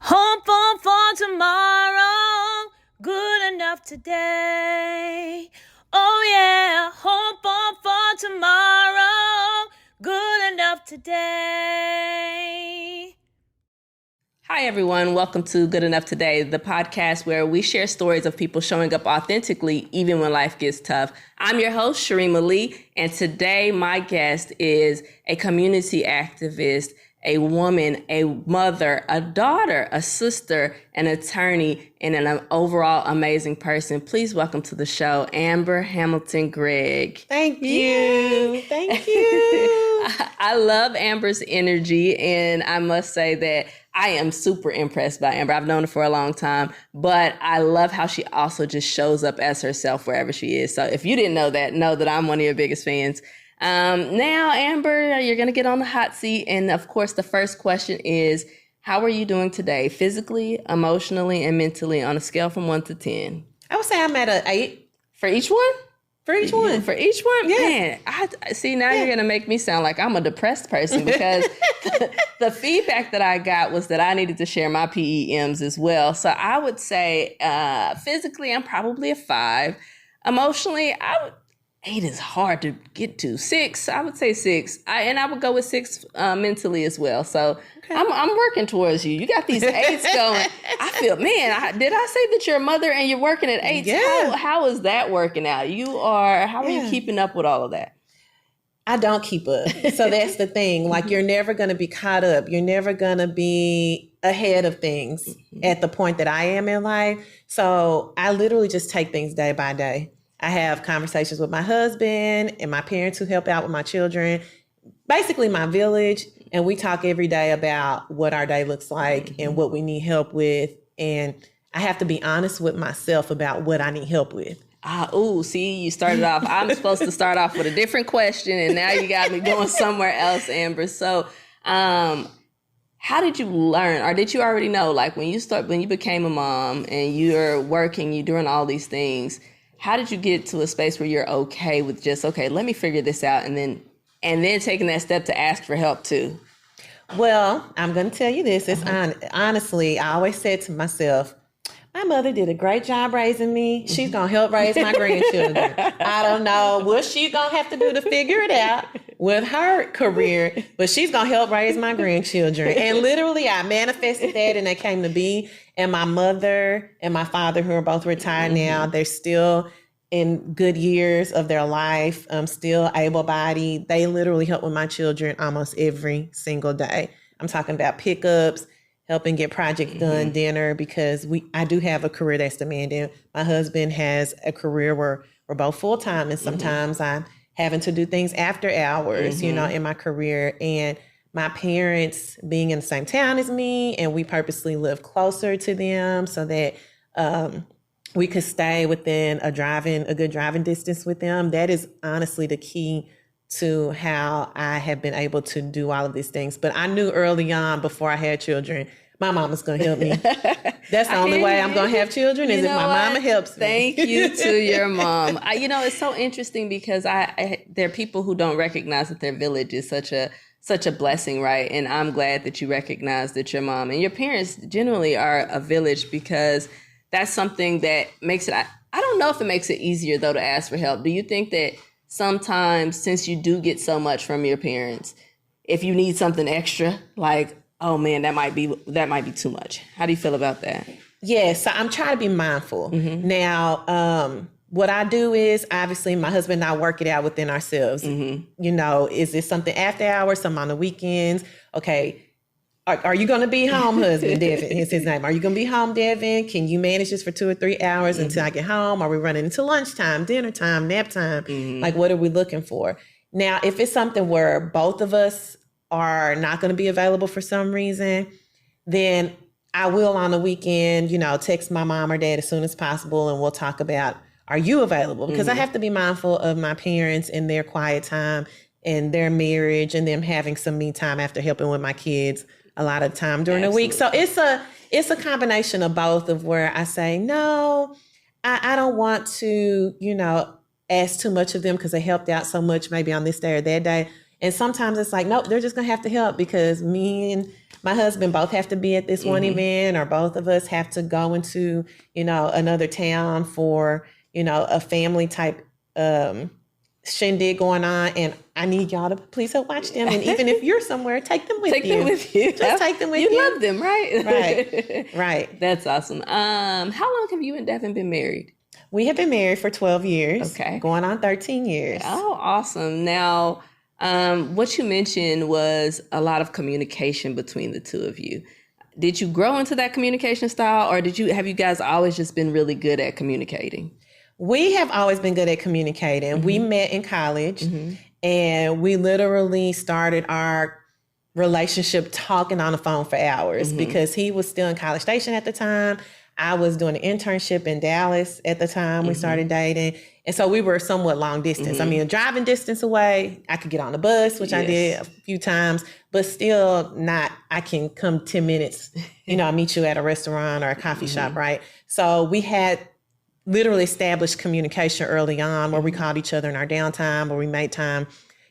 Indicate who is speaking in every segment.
Speaker 1: Hopeful for tomorrow, good enough today. Oh yeah, hopeful for tomorrow, good enough today.
Speaker 2: Hi, everyone. Welcome to Good Enough Today, the podcast where we share stories of people showing up authentically even when life gets tough. I'm your host, Cheremma Lee, and today my guest is a community activist, a woman, a mother, a daughter, a sister, an attorney, and an overall amazing person. Please welcome to the show, Amber Hamilton Gregg.
Speaker 3: Thank you. Thank you.
Speaker 2: I love Amber's energy, and I must say that I am super impressed by Amber. I've known her for a long time, but I love how she also just shows up as herself wherever she is. So if you didn't know that I'm one of your biggest fans. Now, Amber, you're going to get on the hot seat. And of course, the first question is, how are you doing today? Physically, emotionally, and mentally on a scale from 1 to 10?
Speaker 3: I would say I'm at an 8.
Speaker 2: For each one?
Speaker 3: For each one.
Speaker 2: For each one?
Speaker 3: Yeah.
Speaker 2: Man, I see, now you're going to make me sound like I'm a depressed person because the feedback that I got was that I needed to share my PEMs as well. So I would say physically, I'm probably a 5. Emotionally, 8 is hard to get to. 6, I would say 6. I would go with 6 mentally as well. So okay. I'm working towards you. You got these 8s going. I feel, man, did I say that you're a mother and you're working at 8s?
Speaker 3: Yeah.
Speaker 2: How is that working out? How are you keeping up with all of that?
Speaker 3: I don't keep up. So that's the thing. Like, you're never going to be caught up. You're never going to be ahead of things at the point that I am in life. So I literally just take things day by day. I have conversations with my husband and my parents who help out with my children, basically my village. And we talk every day about what our day looks like and what we need help with. And I have to be honest with myself about what I need help with.
Speaker 2: See, you started off. I'm supposed to start off with a different question, and now you got me going somewhere else, Amber. So, how did you learn, or did you already know, like when you became a mom and you're working, you're doing all these things? How did you get to a space where you're okay with just, okay, let me figure this out, and then taking that step to ask for help too?
Speaker 3: Well, I'm going to tell you this. It's honestly, I always said to myself, my mother did a great job raising me. She's going to help raise my grandchildren. I don't know what she's going to have to do to figure it out with her career, but she's going to help raise my grandchildren. And literally, I manifested that, and they came to be. And my mother and my father, who are both retired now, they're still in good years of their life, still able-bodied. They literally help with my children almost every single day. I'm talking about pickups, helping get projects done, dinner, because I do have a career that's demanding. My husband has a career where we're both full-time, and sometimes I'm having to do things after hours, in my career. And my parents being in the same town as me, and we purposely live closer to them so that we could stay within a good driving distance with them. That is honestly the key to how I have been able to do all of these things. But I knew early on, before I had children, my mama's going to help me. That's the only way I'm going to have children is if my mama helps me.
Speaker 2: Thank you to your mom. It's so interesting because there are people who don't recognize that their village is such a blessing, right? And I'm glad that you recognize that your mom and your parents generally are a village, because that's something that makes it, I don't know if it makes it easier though to ask for help. Do you think that sometimes, since you do get so much from your parents, if you need something extra, like, oh man, that might be too much? How do you feel about that?
Speaker 3: Yeah, so I'm trying to be mindful. Now, what I do is, obviously, my husband and I work it out within ourselves. Is this something after hours, some on the weekends? Okay, are you going to be home, husband? Devin is his name. Are you going to be home, Devin? Can you manage this for 2 or 3 hours until I get home? Are we running into lunchtime, dinner time, nap time? Like, what are we looking for? Now, if it's something where both of us are not going to be available for some reason, then I will on the weekend, text my mom or dad as soon as possible, and we'll talk about, are you available? Because I have to be mindful of my parents and their quiet time and their marriage and them having some me time after helping with my kids a lot of time during the week. So it's a combination of both, of where I say, no, I don't want to, ask too much of them because they helped out so much maybe on this day or that day. And sometimes it's like, nope, they're just going to have to help because me and my husband both have to be at this one event, or both of us have to go into, another town for, a family type shindig going on, and I need y'all to please help watch them. And even if you're somewhere, take them with you.
Speaker 2: Take them with you.
Speaker 3: Just take them with you.
Speaker 2: You love them, right?
Speaker 3: Right.
Speaker 2: That's awesome. How long have you and Devin been married?
Speaker 3: We have been married for 12 years.
Speaker 2: Okay.
Speaker 3: Going on 13 years.
Speaker 2: Oh, awesome. Now, what you mentioned was a lot of communication between the two of you. Did you grow into that communication style, or have you guys always just been really good at communicating?
Speaker 3: We have always been good at communicating. We met in college, and we literally started our relationship talking on the phone for hours because he was still in College Station at the time. I was doing an internship in Dallas at the time we started dating. And so we were somewhat long distance. I mean, a driving distance away, I could get on the bus, which I did a few times, but still not, I can come 10 minutes, I meet you at a restaurant or a coffee shop, right? So we had literally established communication early on where we called each other in our downtime, or we made time,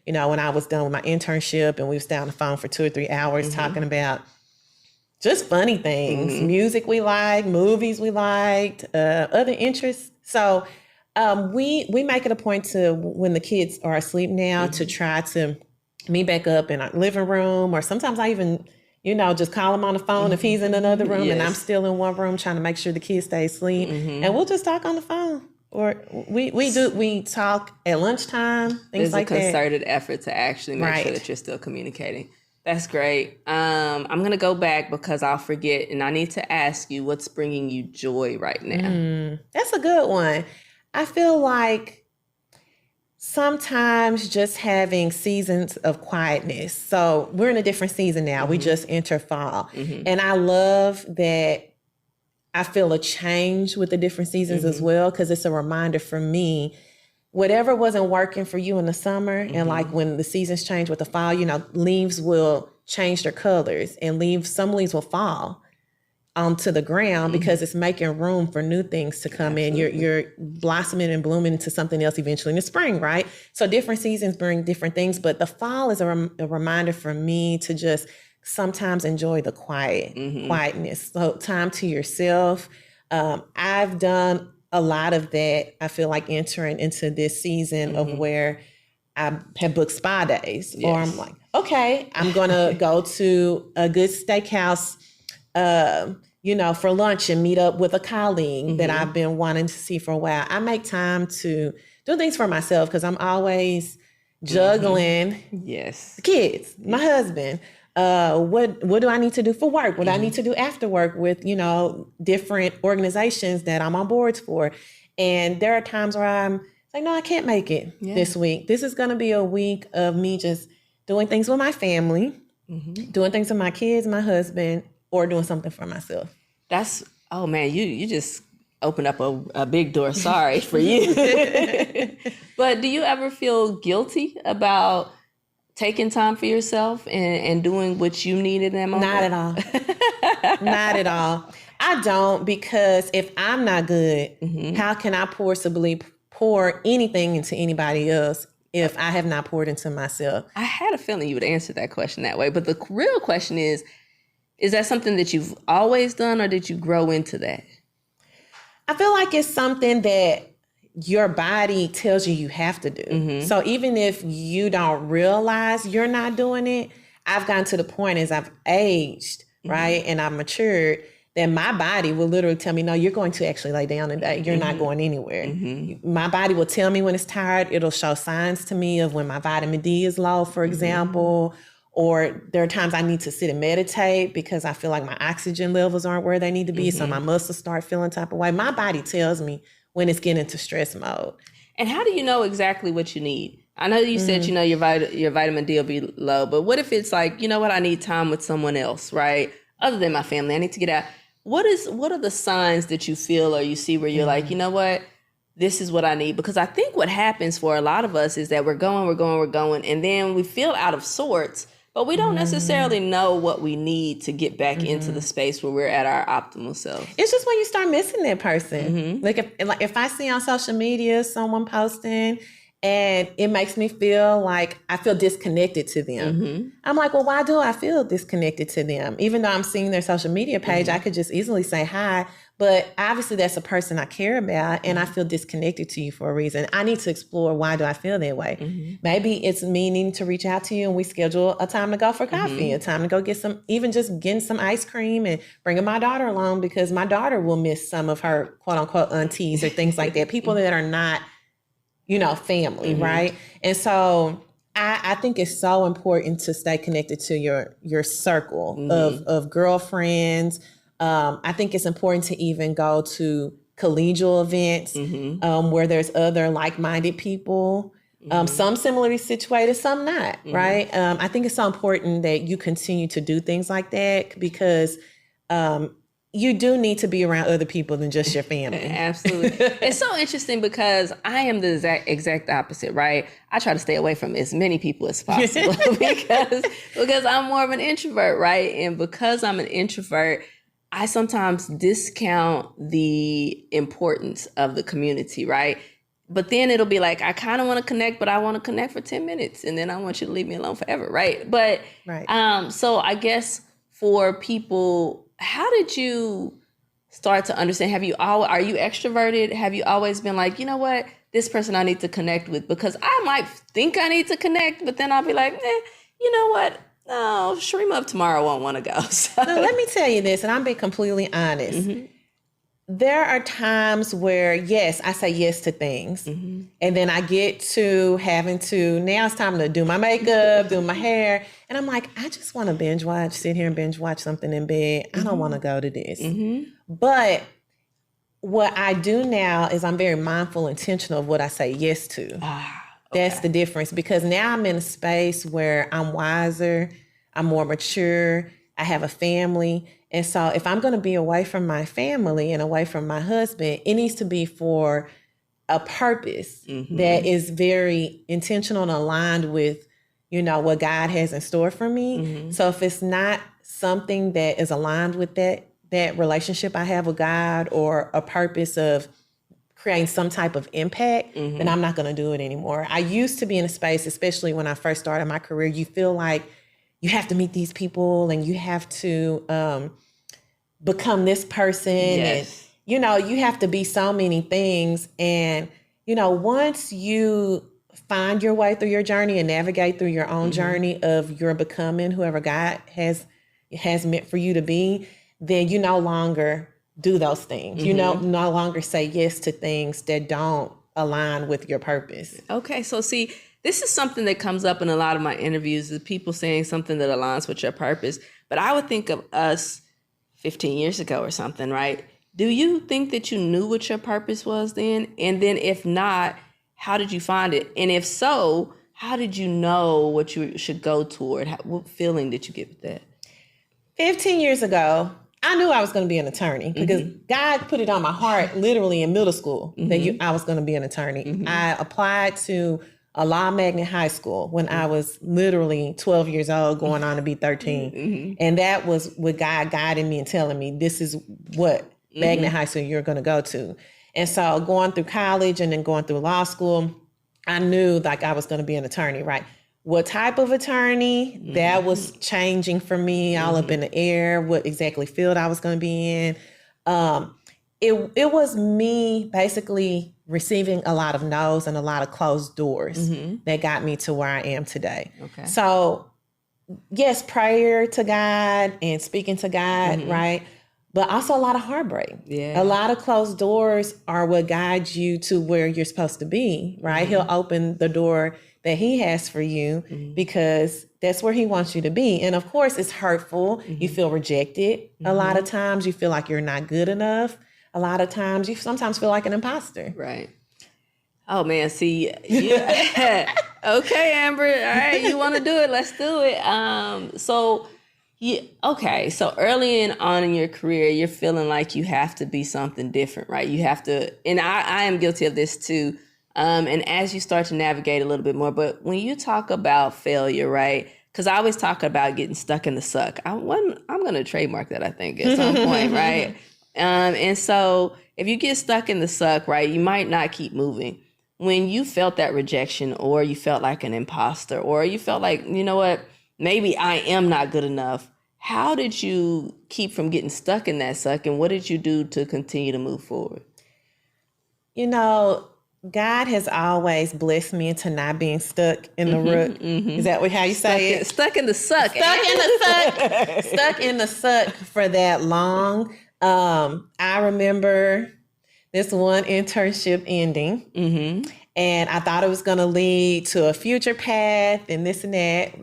Speaker 3: when I was done with my internship, and we would stay on the phone for 2 or 3 hours talking about just funny things, music we liked, movies we liked, other interests. So we make it a point to, when the kids are asleep now, to try to meet back up in our living room, or sometimes I even, just call him on the phone if he's in another room and I'm still in one room trying to make sure the kids stay asleep, and we'll just talk on the phone. Or we talk at lunchtime, things like that. There's a
Speaker 2: concerted effort to actually make sure that you're still communicating. That's great. I'm going to go back because I'll forget, and I need to ask you, what's bringing you joy right now?
Speaker 3: That's a good one. I feel like sometimes just having seasons of quietness. So we're in a different season now. We just enter fall. And I love that I feel a change with the different seasons as well, because it's a reminder for me, whatever wasn't working for you in the summer, and like when the seasons change with the fall, leaves will change their colors, and some leaves will fall onto the ground because it's making room for new things to come in. You're blossoming and blooming into something else eventually in the spring, right? So different seasons bring different things, but the fall is a reminder for me to just sometimes enjoy the quietness. So time to yourself. I've done a lot of that. I feel like entering into this season of where I have booked spa days, or I'm like, okay, I'm going to go to a good steakhouse, for lunch and meet up with a colleague that I've been wanting to see for a while. I make time to do things for myself because I'm always juggling the kids, my husband. What do I need to do for work? What I need to do after work with, different organizations that I'm on boards for. And there are times where I'm like, no, I can't make it this week. This is going to be a week of me just doing things with my family, doing things with my kids, my husband, or doing something for myself.
Speaker 2: Oh man, you just opened up a big door. Sorry for you. But do you ever feel guilty about taking time for yourself and doing what you need in that moment?
Speaker 3: Not at all. Not at all. I don't, because if I'm not good, how can I possibly pour anything into anybody else if I have not poured into myself?
Speaker 2: I had a feeling you would answer that question that way. But the real question is that something that you've always done, or did you grow into that?
Speaker 3: I feel like it's something that your body tells you have to do. So even if you don't realize you're not doing it, I've gotten to the point as I've aged, right, and I've matured, that my body will literally tell me, no, you're going to actually lay down today. You're not going anywhere. My body will tell me when it's tired. It'll show signs to me of when my vitamin D is low, for example, or there are times I need to sit and meditate because I feel like my oxygen levels aren't where they need to be. So my muscles start feeling type of way. My body tells me when it's getting into stress mode.
Speaker 2: And how do you know exactly what you need? I know you said, your vitamin D will be low, but what if it's like, you know what, I need time with someone else, right? Other than my family, I need to get out. What are the signs that you feel or you see where you're like, you know what, this is what I need? Because I think what happens for a lot of us is that we're going, and then we feel out of sorts, but we don't necessarily know what we need to get back into the space where we're at our optimal self.
Speaker 3: It's just when you start missing that person. Like if I see on social media someone posting And it makes me feel like I feel disconnected to them. I'm like, well, why do I feel disconnected to them? Even though I'm seeing their social media page, I could just easily say hi. But obviously that's a person I care about, and I feel disconnected to you for a reason. I need to explore, why do I feel that way? Maybe it's me needing to reach out to you and we schedule a time to go for coffee, a time to go get some, even just getting some ice cream and bringing my daughter along, because my daughter will miss some of her quote unquote aunties or things like that. People that are not, family, right? And so I think it's so important to stay connected to your circle of girlfriends. I think it's important to even go to collegial events where there's other like-minded people, some similarly situated, some not, right? I think it's so important that you continue to do things like that, because you do need to be around other people than just your family.
Speaker 2: Absolutely. It's so interesting because I am the exact opposite, right? I try to stay away from as many people as possible because I'm more of an introvert, right? And because I'm an introvert, I sometimes discount the importance of the community, right? But then it'll be like, I kind of want to connect, but I want to connect for 10 minutes and then I want you to leave me alone forever, right? But so I guess for people, how did you start to understand? Are you extroverted? Have you always been like, you know what, this person I need to connect with? Because I might think I need to connect, but then I'll be like, you know what? No, Cheremma of tomorrow won't want to go. So.
Speaker 3: Now, let me tell you this, and I'm being completely honest. There are times where, yes, I say yes to things. And then I get to having to, now it's time to do my makeup, do my hair. And I'm like, I just want to sit here and binge watch something in bed. I don't want to go to this. But what I do now is I'm very mindful, intentional of what I say yes to. That's the difference, because now I'm in a space where I'm wiser, I'm more mature, I have a family. And so if I'm going to be away from my family and away from my husband, it needs to be for a purpose that is very intentional and aligned with, what God has in store for me. So if it's not something that is aligned with that relationship I have with God, or a purpose of creating some type of impact, then I'm not going to do it anymore. I used to be in a space, especially when I first started my career, you feel like you have to meet these people and you have to become this person. And, you have to be so many things. And, once you find your way through your journey and navigate through your own journey of your becoming whoever God has meant for you to be, then you no longer do those things. You no longer say yes to things that don't align with your purpose.
Speaker 2: Okay, so see, this is something that comes up in a lot of my interviews, is people saying something that aligns with your purpose. But I would think of us 15 years ago or something, right? Do you think that you knew what your purpose was then? And then if not, how did you find it? And if so, how did you know what you should go toward? What feeling did you get with that?
Speaker 3: 15 years ago, I knew I was going to be an attorney, because God put it on my heart literally in middle school that I was going to be an attorney. I applied to a law magnet high school when I was literally 12 years old, going on to be 13. And that was with God guiding me and telling me, this is what magnet high school you're going to go to. And so going through college and then going through law school, I knew like I was going to be an attorney, right? What type of attorney, that was changing for me, all up in the air, what exactly field I was going to be in. It was me basically receiving a lot of no's and a lot of closed doors that got me to where I am today. Okay. So yes, prayer to God and speaking to God, right? But also a lot of heartbreak. Yeah. A lot of closed doors are what guides you to where you're supposed to be, right? He'll open the door that he has for you because that's where he wants you to be. And of course, it's hurtful. You feel rejected. A lot of times you feel like you're not good enough. A lot of times you sometimes feel like an imposter.
Speaker 2: Right. Oh man, see, yeah. Okay, Amber. All right, you want to do it? Let's do it. So early on in your career, you're feeling like you have to be something different, right? You have to, and I am guilty of this too. And as you start to navigate a little bit more, but when you talk about failure, right? Because I always talk about getting stuck in the suck. I'm going to trademark that, I think, at some point, right? And so if you get stuck in the suck, right, you might not keep moving. when you felt that rejection, or you felt like an imposter, or you felt like, you know what, maybe I am not good enough, how did you keep from getting stuck in that suck, and what did you do to continue to move forward?
Speaker 3: You know, God has always blessed me into not being stuck in the rut. Is that how you say it?
Speaker 2: Stuck in the suck.
Speaker 3: Stuck in the suck. Stuck in the suck for that long. I remember this one internship ending, and I thought it was going to lead to a future path and this and that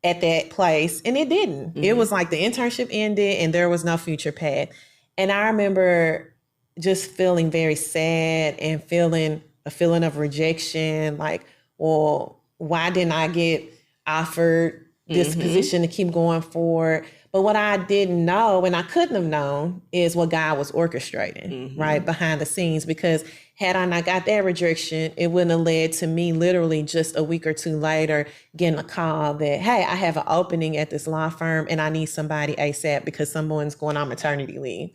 Speaker 3: at that place, and it didn't. It was like the internship ended and there was no future path. And I remember just feeling very sad and feeling a feeling of rejection, like, well, why didn't I get offered this position to keep going forward? But what I didn't know, and I couldn't have known, is what God was orchestrating, right, behind the scenes. Because had I not got that rejection, it wouldn't have led to me literally just a week or two later getting a call that, hey, I have an opening at this law firm and I need somebody ASAP because someone's going on maternity leave.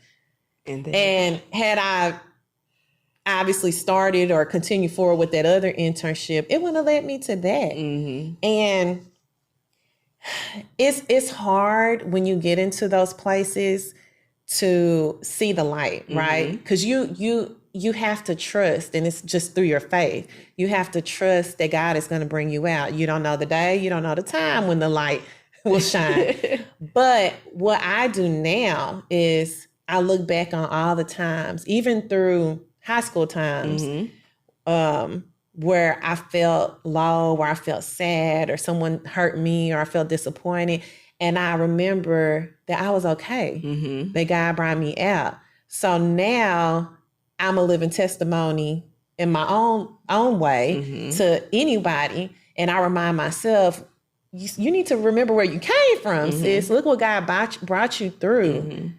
Speaker 3: And had I obviously started or continued forward with that other internship, it wouldn't have led me to that. And it's hard when you get into those places to see the light, right? Because you have to trust, and it's just through your faith. You have to trust that God is going to bring you out. You don't know the day, you don't know the time when the light will shine. But what I do now is I look back on all the times, even through high school times, where I felt low, where I felt sad, or someone hurt me, or I felt disappointed. And I remember that I was okay, that God brought me out. So now I'm a living testimony in my own way to anybody. And I remind myself, you need to remember where you came from, sis. Look what God brought you through.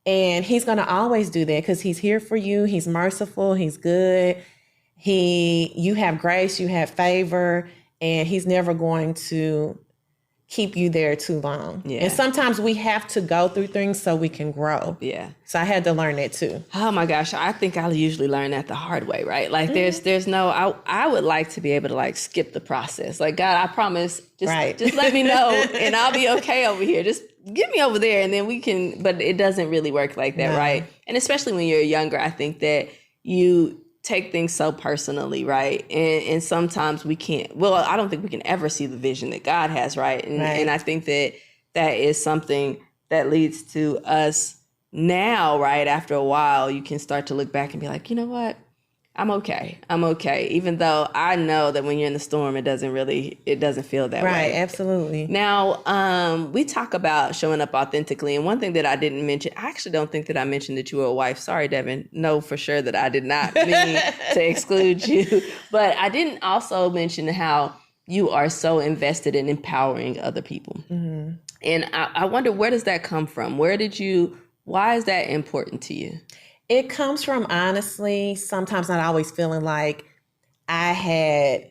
Speaker 3: And he's going to always do that because he's here for you. He's merciful. He's good. You have grace, you have favor, and he's never going to keep you there too long. And sometimes we have to go through things so we can grow. So I had to learn that too.
Speaker 2: Oh my gosh, I think I usually learn that the hard way, right? Like there's no, I would like to be able to like skip the process. Like, God, I promise, just let me know and I'll be okay over here. Just get me over there and then we can, but it doesn't really work like that, right? And especially when you're younger, I think that you take things so personally, right? And sometimes we can't, well, I don't think we can ever see the vision that God has, right? And I think that is something that leads to us now, right? After a while, you can start to look back and be like, you know what? I'm okay. Even though I know that when you're in the storm, it doesn't feel that way.
Speaker 3: Right, absolutely.
Speaker 2: Now, we talk about showing up authentically. And one thing that I didn't mention, I actually don't think that I mentioned that you were a wife. Sorry, Devin. No, for sure that I did not mean to exclude you. But I didn't also mention how you are so invested in empowering other people. And I wonder, where does that come from? Why is that important to you?
Speaker 3: It comes from, honestly, sometimes not always feeling like I had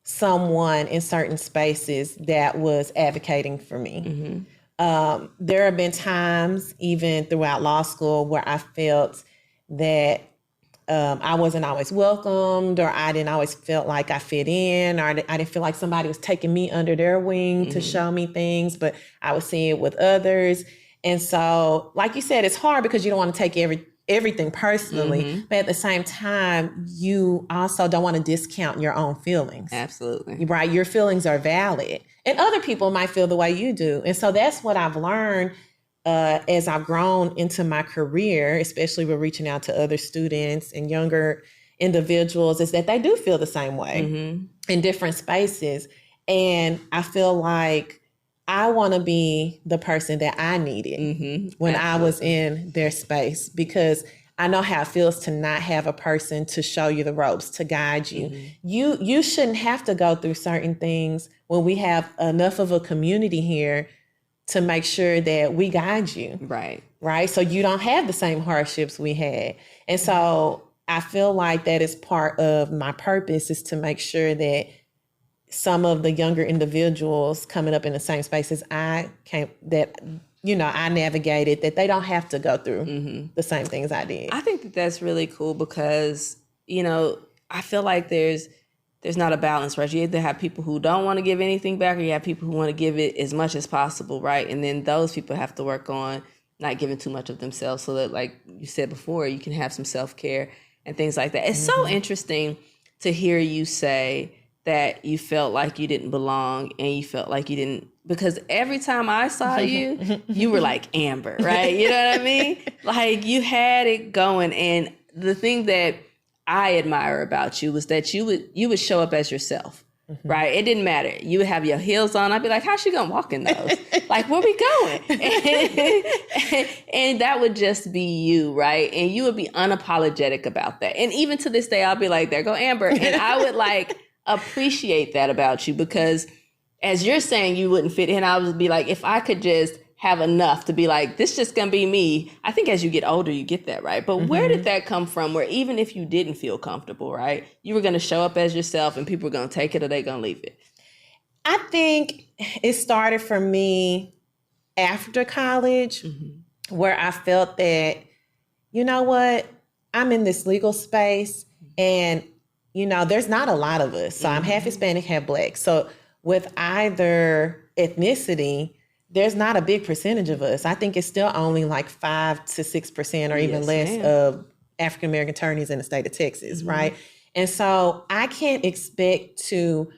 Speaker 3: someone in certain spaces that was advocating for me. There have been times, even throughout law school, where I felt that I wasn't always welcomed, or I didn't always feel like I fit in, or I didn't feel like somebody was taking me under their wing to show me things, but I was seeing it with others. And so, like you said, it's hard because you don't want to take everything personally, but at the same time, you also don't want to discount your own feelings.
Speaker 2: Absolutely.
Speaker 3: Right? Your feelings are valid. And other people might feel the way you do. And so that's what I've learned as I've grown into my career, especially with reaching out to other students and younger individuals, is that they do feel the same way in different spaces. And I feel like I want to be the person that I needed when I was in their space, because I know how it feels to not have a person to show you the ropes, to guide you. You shouldn't have to go through certain things when we have enough of a community here to make sure that we guide you. Right. So you don't have the same hardships we had. And so I feel like that is part of my purpose, is to make sure that some of the younger individuals coming up in the same spaces I navigated, that they don't have to go through the same things I did.
Speaker 2: I think that that's really cool because, I feel like there's not a balance, right? You either have people who don't want to give anything back, or you have people who want to give it as much as possible, right? And then those people have to work on not giving too much of themselves, so that, like you said before, you can have some self-care and things like that. It's so interesting to hear you say that you felt like you didn't belong, and you felt like you didn't, because every time I saw you, you were like Amber, right? You know what I mean? Like, you had it going. And the thing that I admire about you was that you would show up as yourself, right? It didn't matter. You would have your heels on. I'd be like, how's she gonna walk in those? Like, where we going? And that would just be you, right? And you would be unapologetic about that. And even to this day, I'll be like, there go Amber. And I would like appreciate that about you, because as you're saying you wouldn't fit in, I would be like, if I could just have enough to be like, this just gonna be me. I think as you get older, you get that, right? But where did that come from, where even if you didn't feel comfortable, right, you were gonna show up as yourself and people were gonna take it or they gonna leave it?
Speaker 3: I think it started for me after college, where I felt that, you know what, I'm in this legal space, and you know, there's not a lot of us. So I'm half Hispanic, half Black. So with either ethnicity, there's not a big percentage of us. I think it's still only like 5 to 6% or even less of African-American attorneys in the state of Texas, right? And so I can't expect to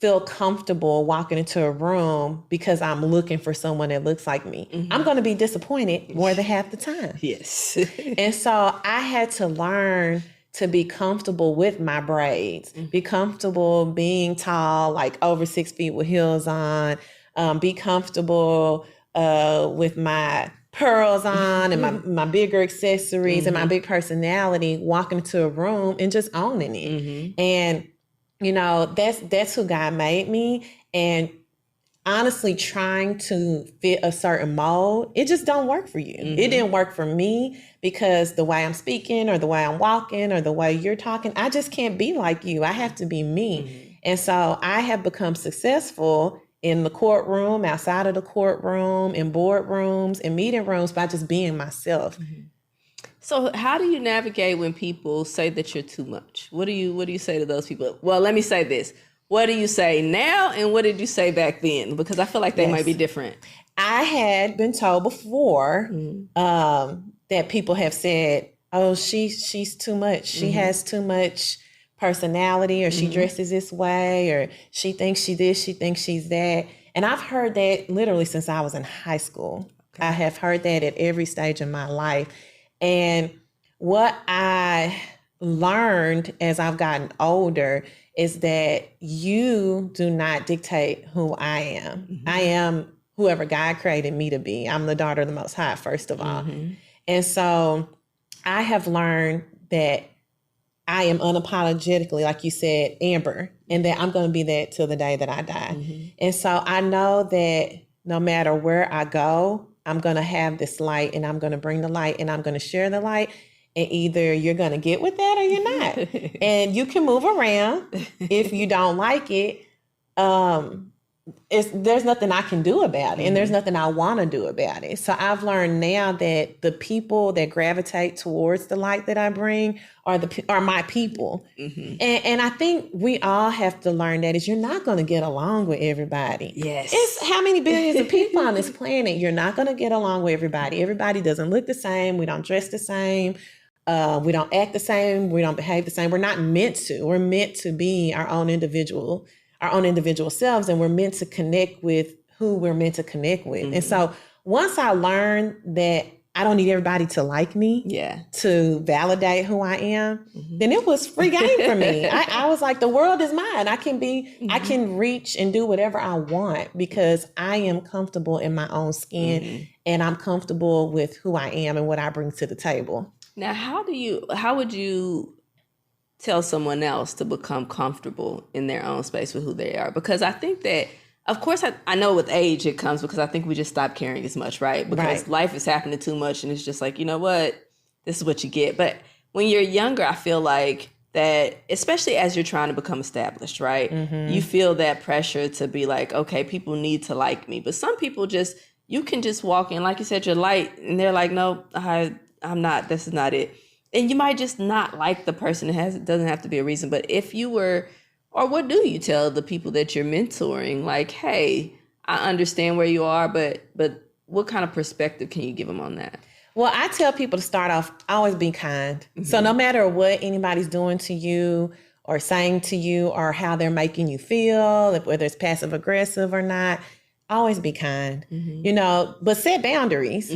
Speaker 3: feel comfortable walking into a room because I'm looking for someone that looks like me. I'm going to be disappointed more than half the time.
Speaker 2: Yes.
Speaker 3: And so I had to learn to be comfortable with my braids, be comfortable being tall, like over 6 feet with heels on, be comfortable with my pearls on and my bigger accessories and my big personality, walking into a room and just owning it. And, you know, that's who God made me. And honestly, trying to fit a certain mold, it just don't work for you. It didn't work for me, because the way I'm speaking or the way I'm walking or the way you're talking, I just can't be like you. I have to be me. And so I have become successful in the courtroom, outside of the courtroom, in boardrooms, in meeting rooms, by just being myself.
Speaker 2: So how do you navigate when people say that you're too much? What do you say to those people? Well, let me say this. What do you say now, and what did you say back then? Because I feel like they might be different.
Speaker 3: I had been told before that people have said, oh, she's too much. She has too much personality, or she dresses this way, or she thinks she this, she thinks she's that. And I've heard that literally since I was in high school. I have heard that at every stage of my life. And what I learned as I've gotten older is that you do not dictate who I am. I am whoever God created me to be. I'm the daughter of the Most High, first of all. And so I have learned that I am unapologetically, like you said, Amber, and that I'm going to be that till the day that I die. And so I know that no matter where I go, I'm going to have this light, and I'm going to bring the light, and I'm going to share the light. And either you're going to get with that or you're not. And you can move around if you don't like it. There's nothing I can do about it, and there's nothing I want to do about it. So I've learned now that the people that gravitate towards the light that I bring are my people. And I think we all have to learn that is you're not going to get along with everybody.
Speaker 2: Yes.
Speaker 3: It's how many billions of people on this planet. You're not going to get along with everybody. Everybody doesn't look the same. We don't dress the same. We don't act the same. We don't behave the same. We're not meant to. We're meant to be our own individual selves, and we're meant to connect with who we're meant to connect with. And so once I learned that I don't need everybody to like me to validate who I am, then it was free game for me. I was like, the world is mine. I can reach and do whatever I want because I am comfortable in my own skin and I'm comfortable with who I am and what I bring to the table.
Speaker 2: Now, how would you tell someone else to become comfortable in their own space with who they are? Because I think that, of course, I know with age it comes because I think we just stop caring as much, right? Because life is happening too much and it's just like, you know what? This is what you get. But when you're younger, I feel like that, especially as you're trying to become established, right? You feel that pressure to be like, okay, people need to like me. But some people you can just walk in, like you said, you're light, and they're like, no, I'm not, this is not it. and you might just not like the person. It doesn't have to be a reason, but if you were, or what do you tell the people that you're mentoring? Like, hey, I understand where you are, but what kind of perspective can you give them on that?
Speaker 3: Well, I tell people to start off, always be kind. So no matter what anybody's doing to you or saying to you or how they're making you feel, whether it's passive aggressive or not, always be kind, but set boundaries.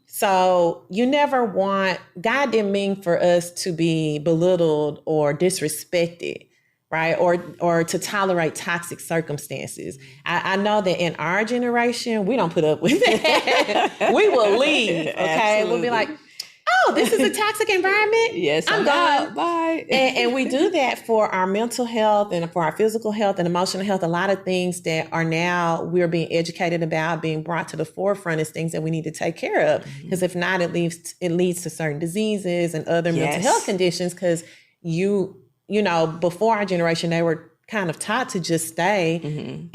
Speaker 3: So you never want, God didn't mean for us to be belittled or disrespected, right? Or to tolerate toxic circumstances. I know that in our generation, we don't put up with that. We will leave, okay?
Speaker 2: Absolutely.
Speaker 3: We'll be like, oh, this is a toxic environment?
Speaker 2: Yes,
Speaker 3: I'm gone.
Speaker 2: Bye.
Speaker 3: And we do that for our mental health and for our physical health and emotional health. A lot of things that are now we're being educated about, being brought to the forefront is things that we need to take care of. Because if not, it leads to certain diseases and other mental health conditions. Because before our generation, they were kind of taught to just stay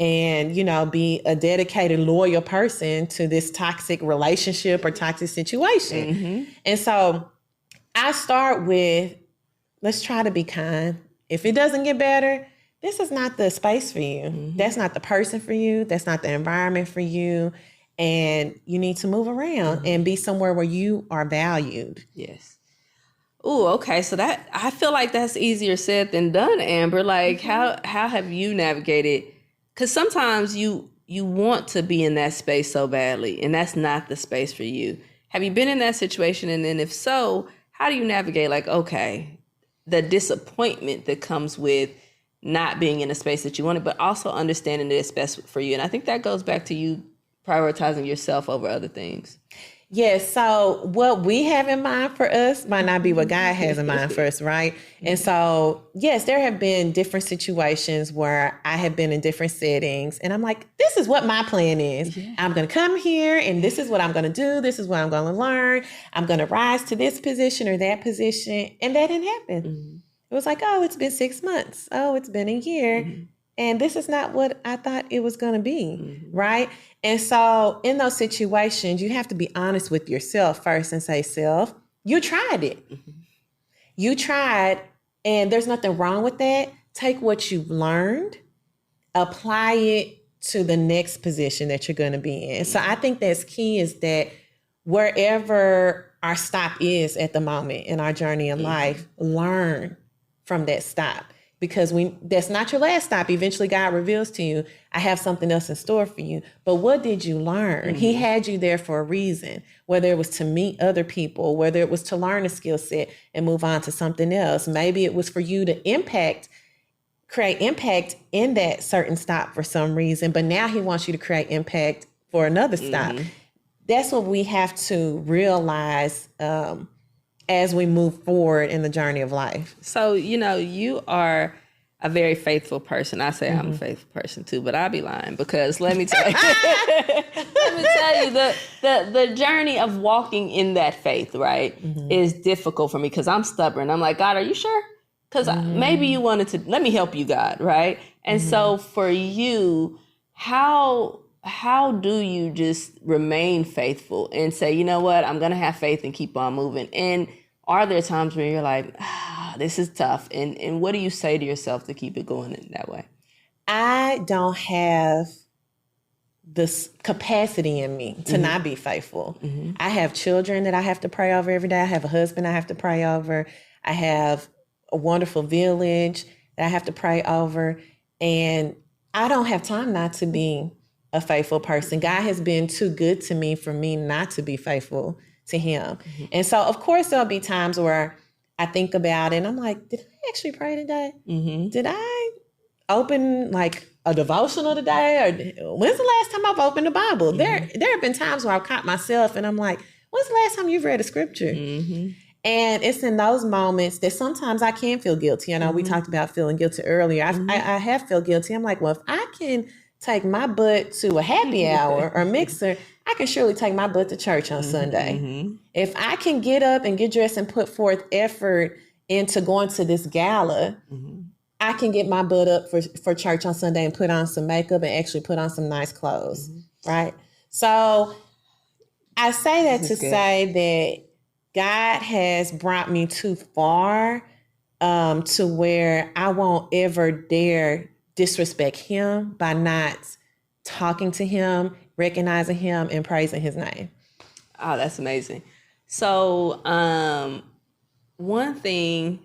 Speaker 3: and, be a dedicated, loyal person to this toxic relationship or toxic situation. And so I start with, let's try to be kind. If it doesn't get better, this is not the space for you. That's not the person for you. That's not the environment for you. And you need to move around and be somewhere where you are valued.
Speaker 2: Yes. Oh, okay. So that, I feel like that's easier said than done, Amber. Like, how have you navigated? Because sometimes you want to be in that space so badly, and that's not the space for you. Have you been in that situation? And then if so, how do you navigate? Like, okay, the disappointment that comes with not being in a space that you wanted, but also understanding that it's best for you. And I think that goes back to you prioritizing yourself over other things.
Speaker 3: Yes. So what we have in mind for us might not be what God has in mind for us, right? And so, yes, there have been different situations where I have been in different settings and I'm like, this is what my plan is. Yeah. I'm going to come here and this is what I'm going to do. This is what I'm going to learn. I'm going to rise to this position or that position. And that didn't happen. It was like, oh, it's been 6 months. Oh, it's been a year. And this is not what I thought it was going to be, right? And so in those situations, you have to be honest with yourself first and say, self, you tried it. You tried, and there's nothing wrong with that. Take what you've learned, apply it to the next position that you're going to be in. So I think that's key is that wherever our stop is at the moment in our journey in life, learn from that stop. Because that's not your last stop. Eventually, God reveals to you, I have something else in store for you. But what did you learn? He had you there for a reason, whether it was to meet other people, whether it was to learn a skill set and move on to something else. Maybe it was for you to create impact in that certain stop for some reason. But now he wants you to create impact for another stop. That's what we have to realize as we move forward in the journey of life.
Speaker 2: So, you are a very faithful person. I say I'm a faithful person too, but I'll be lying because let me tell you, the journey of walking in that faith, right, is difficult for me because I'm stubborn. I'm like, God, are you sure? Because maybe you wanted to, let me help you, God, right? And so for you, how do you just remain faithful and say, you know what, I'm going to have faith and keep on moving? And are there times where you're like, this is tough? And what do you say to yourself to keep it going in that way?
Speaker 3: I don't have this capacity in me to not be faithful. I have children that I have to pray over every day. I have a husband I have to pray over. I have a wonderful village that I have to pray over. And I don't have time not to be a faithful person. God has been too good to me for me not to be faithful to him. And so, of course, there'll be times where I think about it and I'm like, did I actually pray today? Did I open like a devotional today? Or when's the last time I've opened the Bible? There have been times where I've caught myself and I'm like, when's the last time you've read a scripture? And it's in those moments that sometimes I can feel guilty. I know we talked about feeling guilty earlier. I have felt guilty. I'm like, well, if I can take my butt to a happy hour or mixer, I can surely take my butt to church on Sunday. If I can get up and get dressed and put forth effort into going to this gala, I can get my butt up for church on Sunday and put on some makeup and actually put on some nice clothes, right? So I say that to say God has brought me too far to where I won't ever dare disrespect him by not talking to him, recognizing him, and praising his name.
Speaker 2: Oh, that's amazing. So, one thing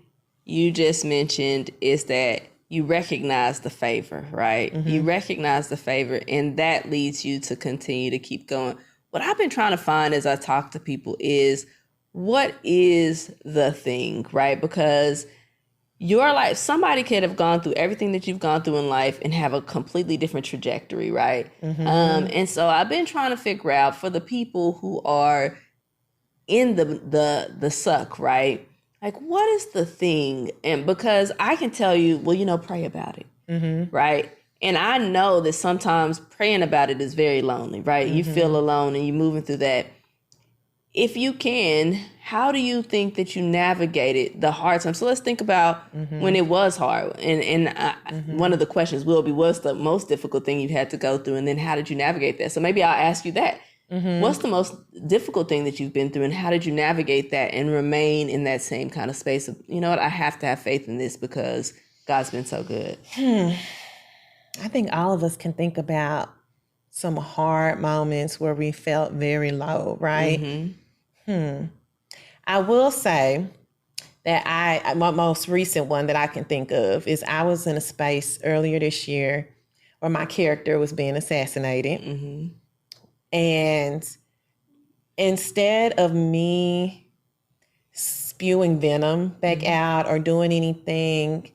Speaker 2: you just mentioned is that you recognize the favor, right? Mm-hmm. You recognize the favor, and that leads you to continue to keep going. What I've been trying to find as I talk to people is, what is the thing, right? Because your life, somebody could have gone through everything that you've gone through in life and have a completely different trajectory, right? Mm-hmm. And so I've been trying to figure out, for the people who are in the suck, right? Like, what is the thing? And because I can tell you, well, pray about it, mm-hmm. right? And I know that sometimes praying about it is very lonely, right? Mm-hmm. You feel alone and you're moving through that. If you can, how do you think that you navigated the hard times? So let's think about mm-hmm. when it was hard. And mm-hmm. one of the questions will be, what's the most difficult thing you've had to go through? And then how did you navigate that? So maybe I'll ask you that. Mm-hmm. What's the most difficult thing that you've been through, and how did you navigate that and remain in that same kind of space of, you know what, I have to have faith in this because God's been so good?
Speaker 3: I think all of us can think about some hard moments where we felt very low, right? Mm-hmm. I will say that my most recent one that I can think of is I was in a space earlier this year where my character was being assassinated. Mm-hmm. And instead of me spewing venom back mm-hmm. out or doing anything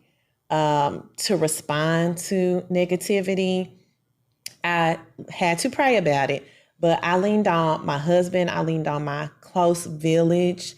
Speaker 3: to respond to negativity, I had to pray about it. But I leaned on my husband, I leaned on my close village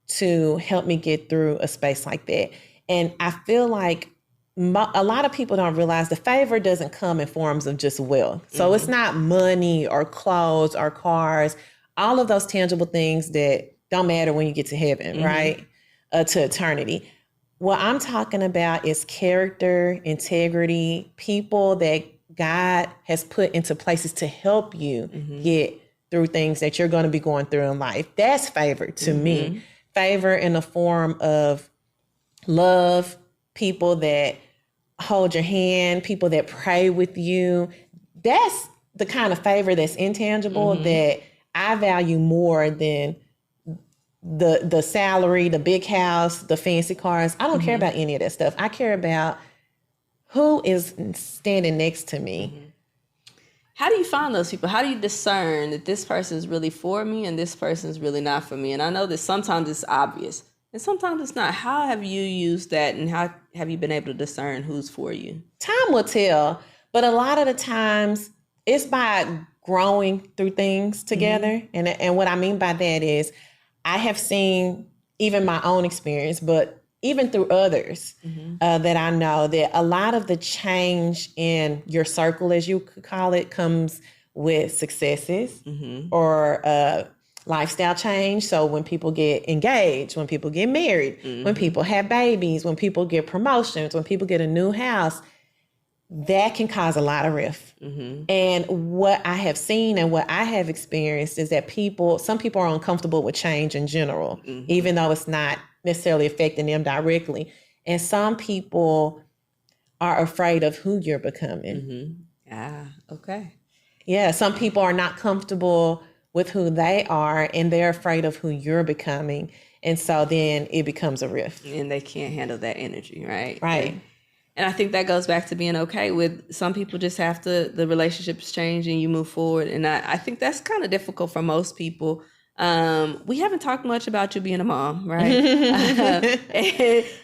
Speaker 3: to help me get through a space like that. And I feel like a lot of people don't realize the favor doesn't come in forms of just wealth. So mm-hmm. it's not money or clothes or cars, all of those tangible things that don't matter when you get to heaven, mm-hmm. right? To eternity. What I'm talking about is character, integrity, people that God has put into places to help you mm-hmm. get through things that you're going to be going through in life. That's favor to mm-hmm. me. Favor in the form of love, people that hold your hand, people that pray with you. That's the kind of favor that's intangible mm-hmm. that I value more than the salary, the big house, the fancy cars. I don't mm-hmm. care about any of that stuff. I care about who is standing next to me. Mm-hmm.
Speaker 2: How do you find those people? How do you discern that this person is really for me and this person is really not for me? And I know that sometimes it's obvious and sometimes it's not. How have you used that, and how have you been able to discern who's for you?
Speaker 3: Time will tell, but a lot of the times it's by growing through things together. Mm-hmm. And what I mean by that is I have seen even my own experience, but even through others mm-hmm. That I know, that a lot of the change in your circle, as you could call it, comes with successes mm-hmm. or lifestyle change. So when people get engaged, when people get married, mm-hmm. when people have babies, when people get promotions, when people get a new house, that can cause a lot of rift. Mm-hmm. And what I have seen and what I have experienced is that some people are uncomfortable with change in general, mm-hmm. even though it's not necessarily affecting them directly. And some people are afraid of who you're becoming.
Speaker 2: Mm-hmm. Okay.
Speaker 3: Yeah, some people are not comfortable with who they are, and they're afraid of who you're becoming. And so then it becomes a rift.
Speaker 2: And they can't handle that energy, right?
Speaker 3: Right.
Speaker 2: And I think that goes back to being okay with some people just have to, the relationships change and you move forward. And I think that's kind of difficult for most people. We haven't talked much about you being a mom, right?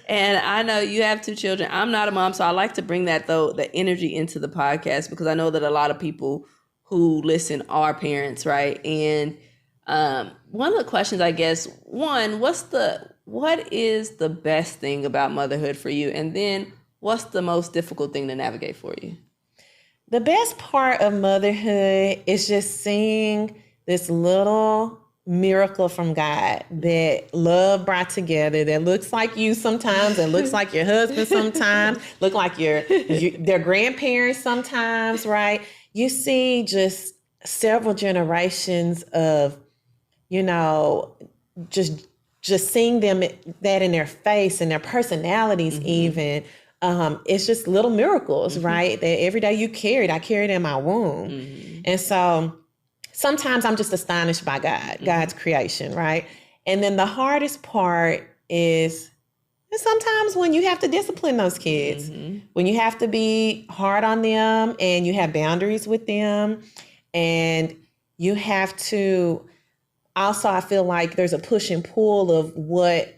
Speaker 2: And I know you have 2 children. I'm not a mom, so I like to bring that, though, the energy into the podcast, because I know that a lot of people who listen are parents, right? And one of the questions, I guess, one, what is the best thing about motherhood for you? And then what's the most difficult thing to navigate for you?
Speaker 3: The best part of motherhood is just seeing this little miracle from God that love brought together, that looks like you sometimes and looks like your husband sometimes, look like their grandparents sometimes, right? You see just several generations of, just just seeing them, that in their face and their personalities even, it's just little miracles, right? That every day I carried in my womb. And so sometimes I'm just astonished by God's creation, right? And then the hardest part is sometimes when you have to discipline those kids, when you have to be hard on them and you have boundaries with them, and you have to also, I feel like there's a push and pull of what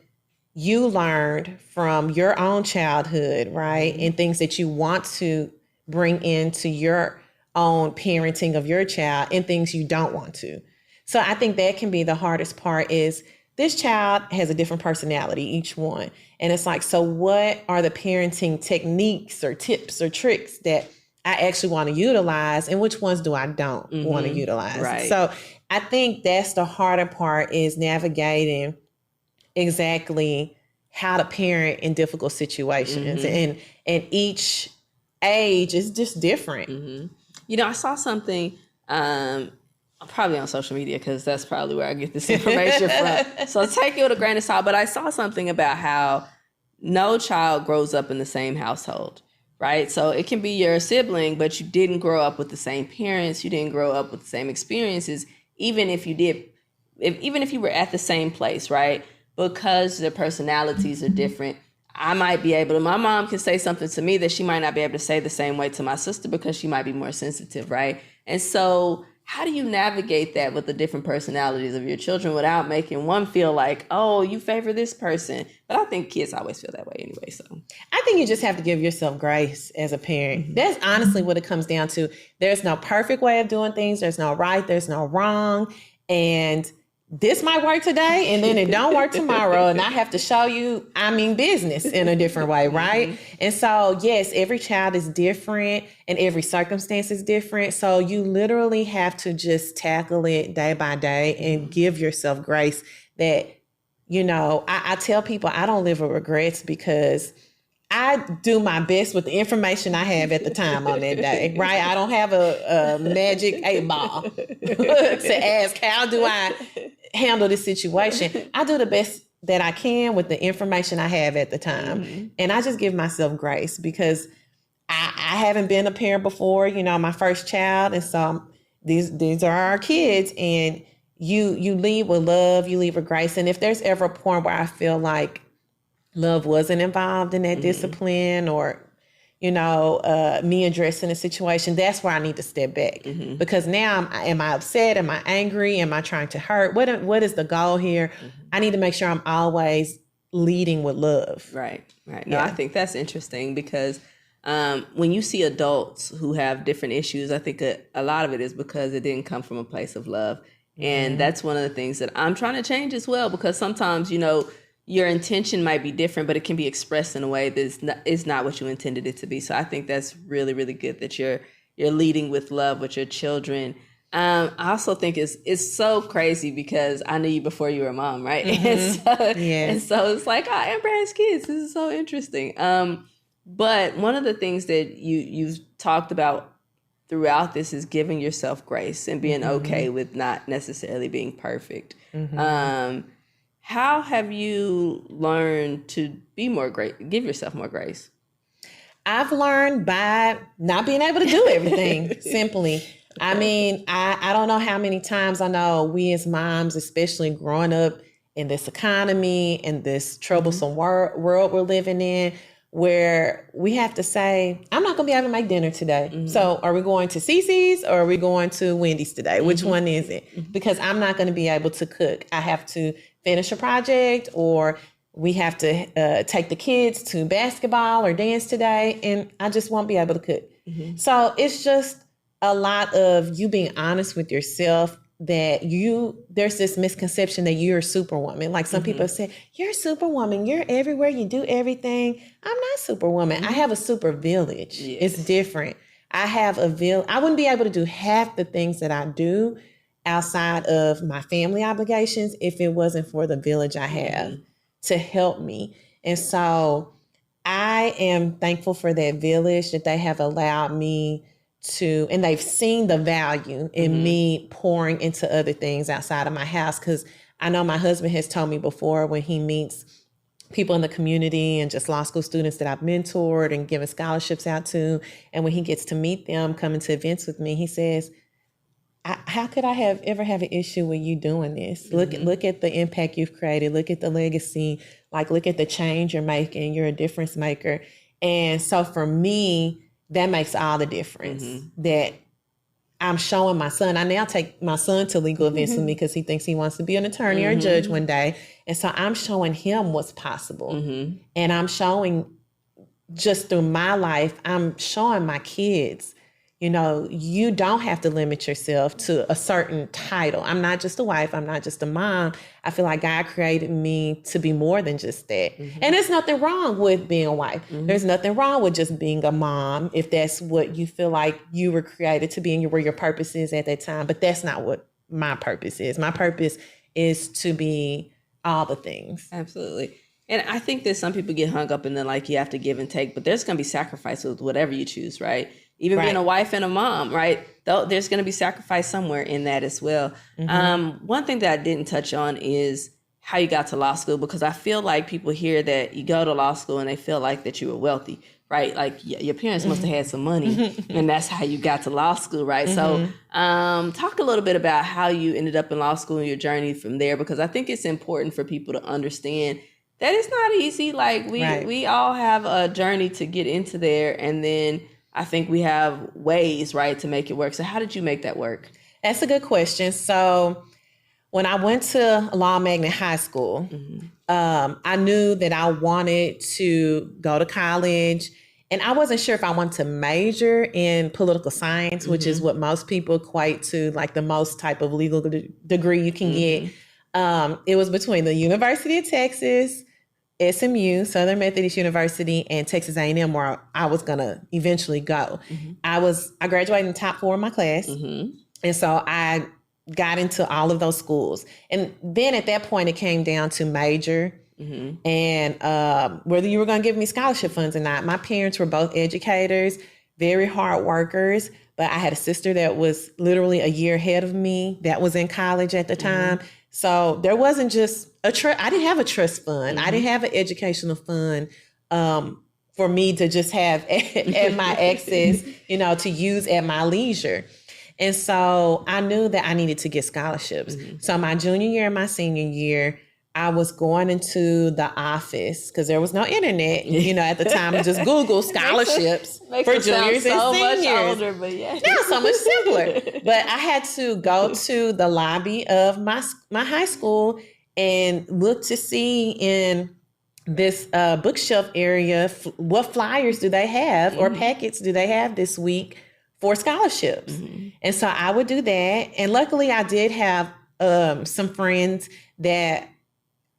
Speaker 3: you learned from your own childhood, right? And things that you want to bring into your own parenting of your child, and things you don't want to. So I think that can be the hardest part, is this child has a different personality, each one. And it's like, so what are the parenting techniques or tips or tricks that I actually want to utilize, and which ones do I don't want to utilize?
Speaker 2: Right.
Speaker 3: So I think that's the harder part, is navigating exactly how to parent in difficult situations. And each age is just different.
Speaker 2: You know, I saw something, probably on social media, because that's probably where I get this information from. So take it with a grain of salt. But I saw something about how no child grows up in the same household, right? So it can be your sibling, but you didn't grow up with the same parents. You didn't grow up with the same experiences, even if you did, even if you were at the same place, right? Because their personalities are different. I might be able to, my mom can say something to me that she might not be able to say the same way to my sister, because she might be more sensitive, right? And so how do you navigate that with the different personalities of your children without making one feel like, oh, you favor this person? But I think kids always feel that way anyway. So
Speaker 3: I think you just have to give yourself grace as a parent. That's honestly what it comes down to. There's no perfect way of doing things. There's no right. There's no wrong. And this might work today, and then it don't work tomorrow, and I have to show you I mean business in a different way, right? And so, yes, every child is different, and every circumstance is different. So you literally have to just tackle it day by day and give yourself grace. That, you know, I tell people I don't live with regrets, because I do my best with the information I have at the time on that day, right? I don't have a magic 8-ball to ask, how do I handle this situation? I do the best that I can with the information I have at the time. And I just give myself grace, because I haven't been a parent before, you know, my first child. And so these are our kids, and you lead with love, you lead with grace. And if there's ever a point where I feel like love wasn't involved in that discipline, or, you know, me addressing a situation, that's where I need to step back. Because now, am I upset? Am I angry? Am I trying to hurt? What is the goal here? I need to make sure I'm always leading with love.
Speaker 2: Right. No, I think that's interesting, because when you see adults who have different issues, I think a lot of it is because it didn't come from a place of love. And that's one of the things that I'm trying to change as well, because sometimes, you know, your intention might be different, but it can be expressed in a way that is not what you intended it to be. So I think that's really, really good that you're leading with love with your children. I also think it's so crazy, because I knew you before you were a mom, right? And so it's like, oh, Amber has kids. This is so interesting. But one of the things that you've talked about throughout this is giving yourself grace and being okay with not necessarily being perfect. How have you learned to be more great, give yourself more grace?
Speaker 3: I've learned by not being able to do everything, simply. I mean, I don't know how many times I know we as moms, especially growing up in this economy and this troublesome world we're living in, where we have to say, I'm not going to be able to make dinner today. So are we going to Cece's or are we going to Wendy's today? Which one is it? Because I'm not going to be able to cook. I have to finish a project, or we have to take the kids to basketball or dance today, and I just won't be able to cook. So it's just a lot of you being honest with yourself, that there's this misconception that you're a superwoman. Like some people say, you're a superwoman, you're everywhere, you do everything. I'm not superwoman. I have a super village. It's different. I have I wouldn't be able to do half the things that I do outside of my family obligations if it wasn't for the village I have to help me. And so I am thankful for that village, that they have allowed me to, and they've seen the value in me pouring into other things outside of my house. Because I know my husband has told me before when he meets people in the community and just law school students that I've mentored and given scholarships out to, and when he gets to meet them, coming to events with me, he says, how could I ever have an issue with you doing this? Look at the impact you've created. Look at the legacy. Like, look at the change you're making. You're a difference maker. And so for me, that makes all the difference. That I'm showing my son. I now take my son to legal events with me because he thinks he wants to be an attorney or a judge one day. And so I'm showing him what's possible. And I'm showing, just through my life, I'm showing my kids, you know, you don't have to limit yourself to a certain title. I'm not just a wife. I'm not just a mom. I feel like God created me to be more than just that. And there's nothing wrong with being a wife. There's nothing wrong with just being a mom if that's what you feel like you were created to be and where your purpose is at that time. But that's not what my purpose is. My purpose is to be all the things.
Speaker 2: Absolutely. And I think that some people get hung up in the, like, you have to give and take, but there's going to be sacrifice with whatever you choose, right? Even being a wife and a mom, right? There's going to be sacrifice somewhere in that as well. One thing that I didn't touch on is how you got to law school, because I feel like people hear that you go to law school and they feel like that you were wealthy, right? Like your parents must have had some money and that's how you got to law school, right? So talk a little bit about how you ended up in law school and your journey from there, because I think it's important for people to understand that it's not easy. Like we all have a journey to get into there, and then I think we have ways, right, to make it work. So how did you make that work?
Speaker 3: That's a good question. So when I went to Law Magnet High School, I knew that I wanted to go to college, and I wasn't sure if I wanted to major in political science, which is what most people equate to like the most type of legal degree you can get. It was between the University of Texas, SMU, Southern Methodist University, and Texas A&M, where I was going to eventually go. I graduated in the top 4 of my class. And so I got into all of those schools. And then at that point, it came down to major and whether you were going to give me scholarship funds or not. My parents were both educators, very hard workers, but I had a sister that was literally a year ahead of me that was in college at the time. So there wasn't just I didn't have a trust fund. I didn't have an educational fund for me to just have at my access, you know, to use at my leisure. And so I knew that I needed to get scholarships. So my junior year and my senior year, I was going into the office because there was no internet, you know, at the time, and just Google scholarships for juniors and seniors.
Speaker 2: Much older, but yeah.
Speaker 3: Now so much simpler. But I had to go to the lobby of my high school and look to see in this bookshelf area, what flyers do they have or packets do they have this week for scholarships. And so I would do that. And luckily I did have some friends that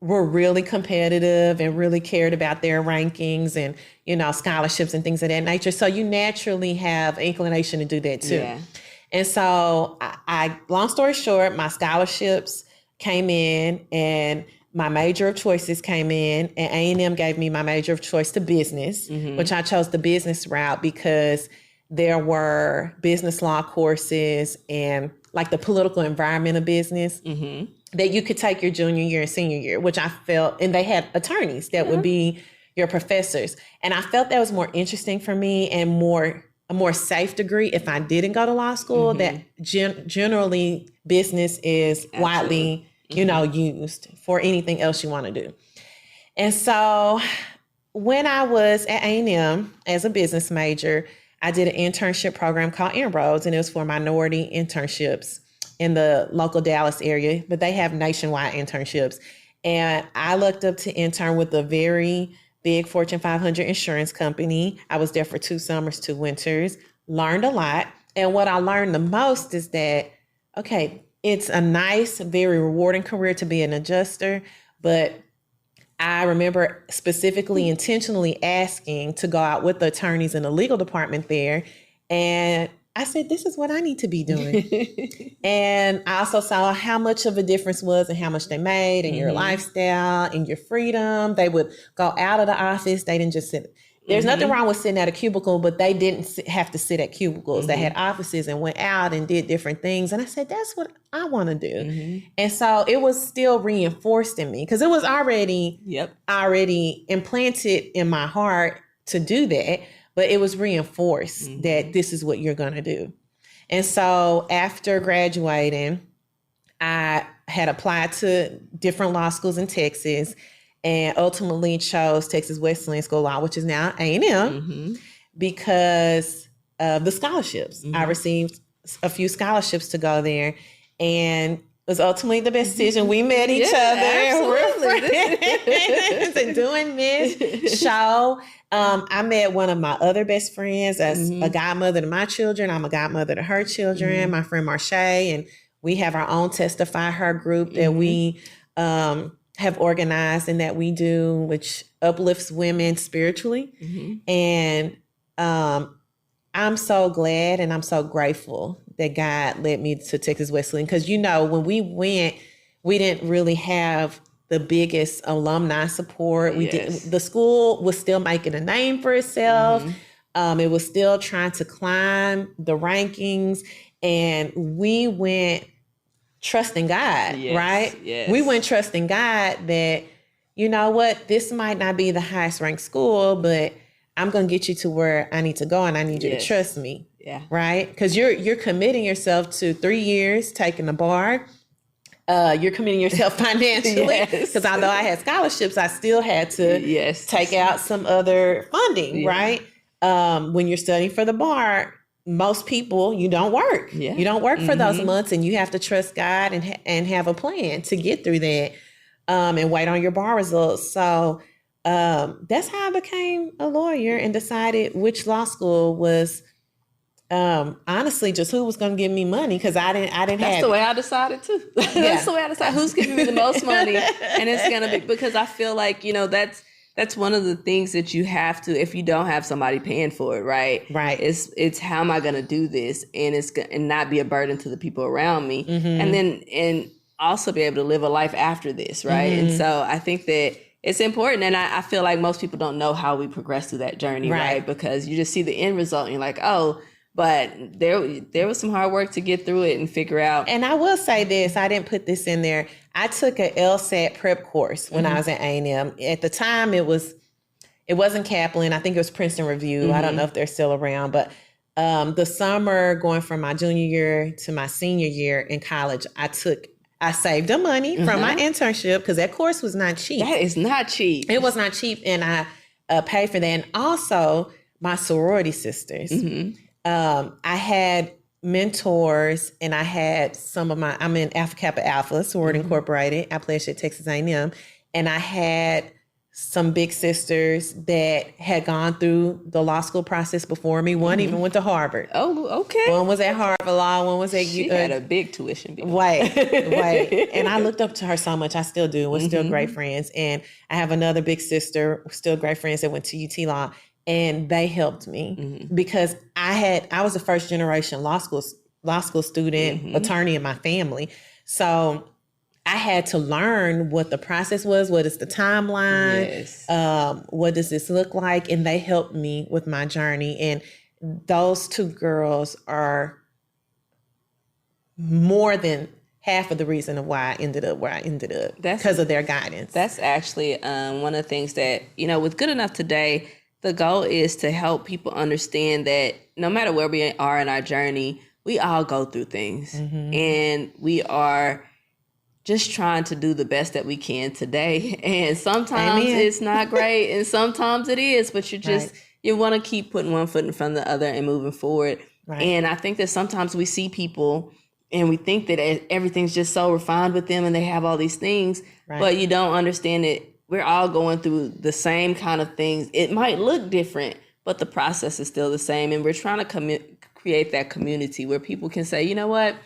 Speaker 3: were really competitive and really cared about their rankings and, you know, scholarships and things of that nature. So you naturally have an inclination to do that too. Yeah. And so I long story short, my scholarships came in and my major of choices came in, and A&M gave me my major of choice to business, which I chose the business route because there were business law courses and like the political environment of business that you could take your junior year and senior year, which I felt, and they had attorneys that would be your professors. And I felt that was more interesting for me and a more safe degree if I didn't go to law school, that generally business is widely, you know, used for anything else you want to do. And so when I was at A&M as a business major, I did an internship program called Inroads, and it was for minority internships in the local Dallas area, but they have nationwide internships. And I looked up to intern with a very big Fortune 500 insurance company. I was there for 2 summers, 2 winters, learned a lot. And what I learned the most is that, okay, it's a nice, very rewarding career to be an adjuster, but I remember specifically intentionally asking to go out with the attorneys in the legal department there. And I said, this is what I need to be doing. And I also saw how much of a difference was and how much they made and your lifestyle and your freedom. They would go out of the office. They didn't just sit There's nothing wrong with sitting at a cubicle, but they didn't have to sit at cubicles. They had offices and went out and did different things. And I said, that's what I want to do. And so it was still reinforced in me because it was already implanted in my heart to do that. But it was reinforced that this is what you're going to do. And so after graduating, I had applied to different law schools in Texas and ultimately chose Texas Wesleyan School of Law, which is now A&M, because of the scholarships. I received a few scholarships to go there, and it was ultimately the best decision. We met each other.
Speaker 2: Absolutely.
Speaker 3: We're friends and doing this show. I met one of my other best friends as a godmother to my children. I'm a godmother to her children, my friend Marche, and we have our own Testify Her group that we have organized and that we do, which uplifts women spiritually. And I'm so glad and I'm so grateful that God led me to Texas Wesleyan. Because, you know, when we went, we didn't really have the biggest alumni support. The school was still making a name for itself. It was still trying to climb the rankings. And we went trusting God, right?
Speaker 2: Yes.
Speaker 3: We went trusting God that, you know what, this might not be the highest ranked school, but I'm going to get you to where I need to go, and I need you to trust me. Right? Because you're committing yourself to 3 years taking the bar. You're committing yourself financially. Because although I had scholarships, I still had to take out some other funding, right? When you're studying for the bar, most people, you don't work. You don't work for those months, and you have to trust God and have a plan to get through that and wait on your bar results. So that's how I became a lawyer and decided which law school was honestly just who was going to give me money, because I didn't
Speaker 2: That's
Speaker 3: have
Speaker 2: the way I decided too. That's the way I decided who's giving me the most money. And it's going to be, because I feel like, you know, that's one of the things that you have to, if you don't have somebody paying for it, right?
Speaker 3: Right.
Speaker 2: It's how am I going to do this? And not be a burden to the people around me. And also be able to live a life after this, right? And so I think that it's important. And I feel like most people don't know how we progress through that journey, right? Because you just see the end result and you're like, oh, but there was some hard work to get through it and figure out.
Speaker 3: And I will say this, I didn't put this in there. I took a LSAT prep course when I was at A&M. At the time, it wasn't Kaplan. I think it was Princeton Review. I don't know if they're still around, but the summer going from my junior year to my senior year in college, I saved the money from my internship, because that course was not cheap.
Speaker 2: That is not cheap.
Speaker 3: It was not cheap, and I paid for that. And also, my sorority sisters. I had mentors, and I had I'm in Alpha Kappa Alpha, sorority incorporated. I pledged at Texas A&M, and I had some big sisters that had gone through the law school process before me. One even went to Harvard.
Speaker 2: Oh, okay.
Speaker 3: One was at Harvard Law. One was at
Speaker 2: She had a big tuition bill.
Speaker 3: Wait. And I looked up to her so much. I still do. We're still great friends. And I have another big sister, still great friends, that went to UT Law. And they helped me because I was a first generation law school student, attorney in my family. So I had to learn what the process was. What is the timeline? What does this look like? And they helped me with my journey. And those two girls are more than half of the reason of why I ended up where I ended up, because of their guidance.
Speaker 2: That's actually one of the things that, you know, with Good Enough Today, the goal is to help people understand that no matter where we are in our journey, we all go through things. And we are just trying to do the best that we can today. And sometimes it's not great, and sometimes it is, but you want to keep putting one foot in front of the other and moving forward. And I think that sometimes we see people and we think that everything's just so refined with them and they have all these things, but you don't understand it. We're all going through the same kind of things. It might look different, but the process is still the same. And we're trying to create that community where people can say, you know what?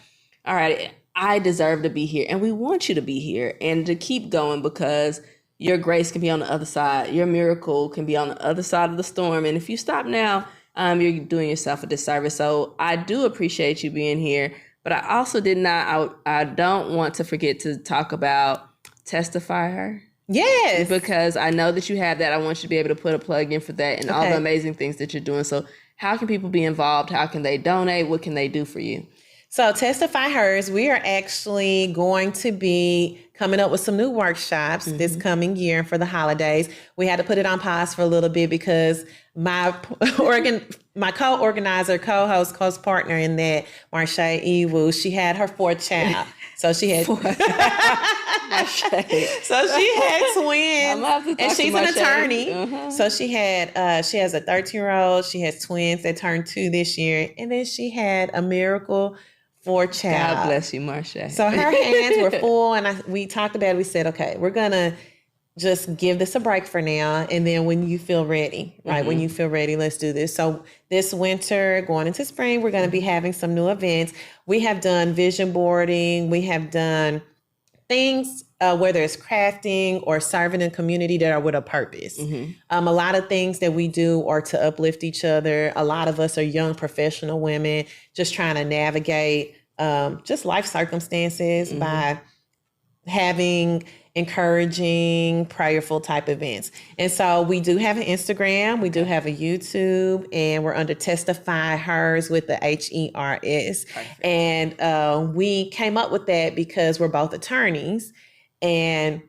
Speaker 2: All right, I deserve to be here. And we want you to be here and to keep going, because your grace can be on the other side. Your miracle can be on the other side of the storm. And if you stop now, you're doing yourself a disservice. So I do appreciate you being here. But I also I don't want to forget to talk about Testify Her.
Speaker 3: Yes.
Speaker 2: Because I know that you have that. I want you to be able to put a plug in for that and all the amazing things that you're doing. So how can people be involved? How can they donate? What can they do for you?
Speaker 3: So Testify Hers, we are actually going to be coming up with some new workshops this coming year for the holidays. We had to put it on pause for a little bit because my co-organizer, co-host, co-partner in that, Marche Ewu, she had her fourth child. So she had twins. And she's an attorney. So she has a 13-year-old, she has twins that turned 2 this year, and then she had a miracle 4-child.
Speaker 2: God bless you, Marche.
Speaker 3: So her hands were full, and we talked about it. We said, okay, we're gonna just give this a break for now, and then when you feel ready, right? When you feel ready, let's do this. So this winter, going into spring, we're gonna be having some new events. We have done vision boarding. We have done things, whether it's crafting or serving in community that are with a purpose. A lot of things that we do are to uplift each other. A lot of us are young professional women just trying to navigate just life circumstances by having encouraging, prayerful type events. And so we do have an Instagram, we do have a YouTube, and we're under Testify Hers with the HERS. Perfect. And we came up with that because we're both attorneys, and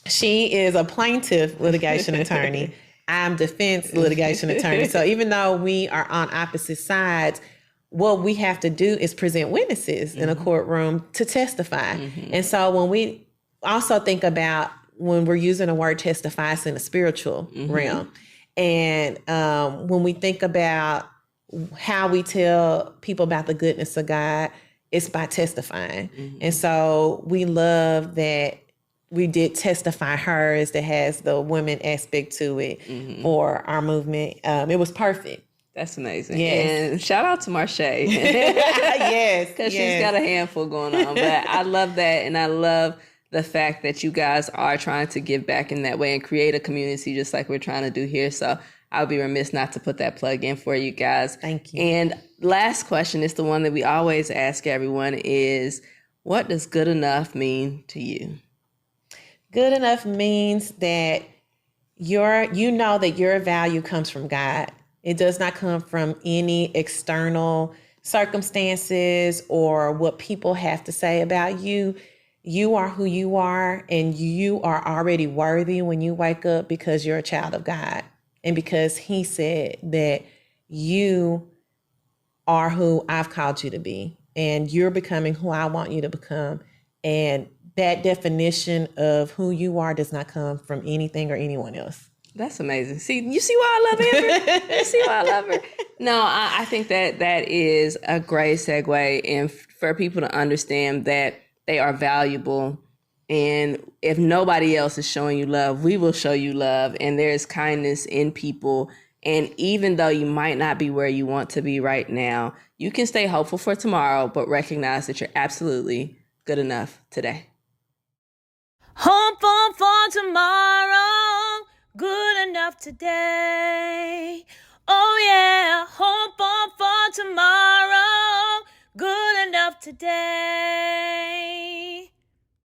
Speaker 3: she is a plaintiff litigation attorney. I'm defense litigation attorney. So even though we are on opposite sides, what we have to do is present witnesses in a courtroom to testify. And so when we also think about when we're using the word testify, it's in the spiritual realm. And when we think about how we tell people about the goodness of God, it's by testifying. And so we love that we did Testify Hers that has the women aspect to it for our movement. It was perfect.
Speaker 2: That's amazing. Yes. And shout out to Marche.
Speaker 3: Yes.
Speaker 2: Because she's got a handful going on. But I love that. And I love the fact that you guys are trying to give back in that way and create a community just like we're trying to do here. So I'll be remiss not to put that plug in for you guys.
Speaker 3: Thank you.
Speaker 2: And last question is the one that we always ask everyone is, what does good enough mean to you?
Speaker 3: Good enough means that you know that your value comes from God. It does not come from any external circumstances or what people have to say about you. You are who you are, and you are already worthy when you wake up because you're a child of God. And because he said that you are who I've called you to be, and you're becoming who I want you to become. And that definition of who you are does not come from anything or anyone else.
Speaker 2: That's amazing. You see why I love Amber? You see why I love her? No, I think that is a great segue, and for people to understand that they are valuable. And if nobody else is showing you love, we will show you love. And there's kindness in people. And even though you might not be where you want to be right now, you can stay hopeful for tomorrow, but recognize that you're absolutely good enough today.
Speaker 1: Hopeful for tomorrow, good enough today. Oh yeah, hopeful for tomorrow, good enough today.